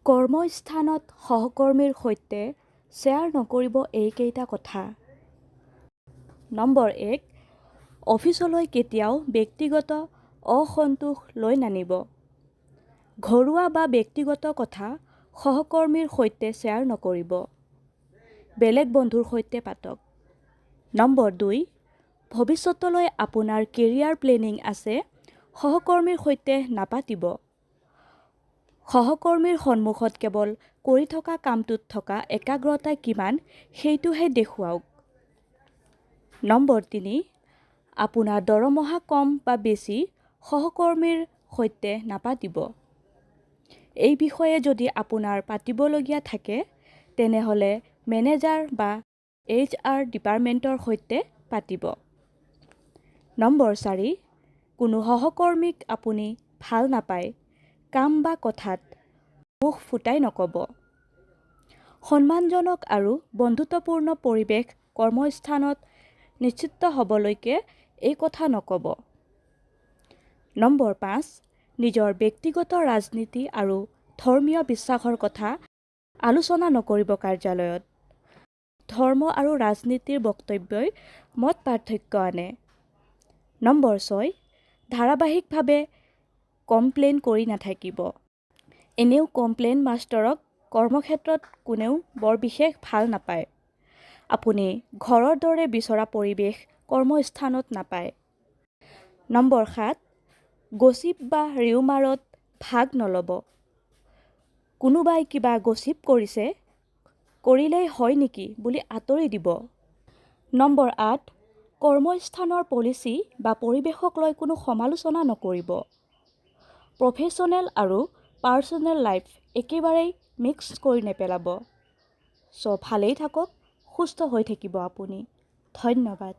কৰ্মস্থানত সহকৰ্মীৰ সৈতে শ্বেয়াৰ নকৰিব এইকেইটা কথা। নম্বৰ 1, অফিচলৈ কেতিয়াও ব্যক্তিগত অসন্তোষ লৈ নানিব। ঘৰুৱা বা ব্যক্তিগত কথা সহকৰ্মীৰ সৈতে শ্বেয়াৰ নকৰিব। বেলেগ বন্ধুৰ সৈতে পাতক। নম্বৰ 2, ভৱিষ্যতলৈ আপোনাৰ কেৰিয়াৰ প্লেনিং আছে, সহকৰ্মীৰ সৈতে নাপাতিব। সহকৰ্মীৰ সন্মুখত কেৱল কৰি থকা কামটোত থকা একাগ্ৰতা কিমান সেইটোহে দেখুৱাওক। নম্বৰ 3, আপোনাৰ দৰমহা কম বা বেছি সহকৰ্মীৰ সৈতে নাপাতিব। এই বিষয়ে যদি আপোনাৰ পাতিবলগীয়া থাকে তেনেহ'লে মেনেজাৰ বা HR ডিপাৰ্টমেণ্টৰ সৈতে পাতিব। নম্বৰ 4, কোনো সহকৰ্মীক আপুনি ভাল নাপায় কাম বা কথাত মুখ ফুটাই নক'ব। সন্মানজনক আৰু বন্ধুত্বপূৰ্ণ পৰিৱেশ কৰ্মস্থানত নিশ্চিত হ'বলৈকে এই কথা নক'ব। নম্বৰ 5, নিজৰ ব্যক্তিগত ৰাজনীতি আৰু ধৰ্মীয় বিশ্বাসৰ কথা আলোচনা নকৰিব কাৰ্যালয়ত। ধৰ্ম আৰু ৰাজনীতিৰ বক্তব্যই মত পাৰ্থক্য আনে। নম্বৰ 6, ধাৰাবাহিকভাৱে কমপ্লেইন কৰি নাথাকিব। এনেও কমপ্লেইন মাষ্টৰক কৰ্মক্ষেত্ৰত কোনেও বৰ বিশেষ ভাল নাপায়। আপুনি ঘৰৰ দৰে বিচৰা পৰিৱেশ কৰ্মস্থানত নাপায়। নম্বৰ 7, গছিপ বা ৰিউমাৰত ভাগ নল'ব। কোনোবাই কিবা গছিপ কৰিছে, কৰিলেই হয় নেকি বুলি আঁতৰি দিব। নম্বৰ 8, কৰ্মস্থানৰ পলিচি বা পৰিৱেশক লৈ কোনো সমালোচনা নকৰিব। প্ৰফেশ্যনেল আৰু পাৰ্চনেল লাইফ একেবাৰেই মিক্স কৰি নেপেলাব। ভালেই থাকক, সুস্থ হৈ থাকিব আপুনি। ধন্যবাদ।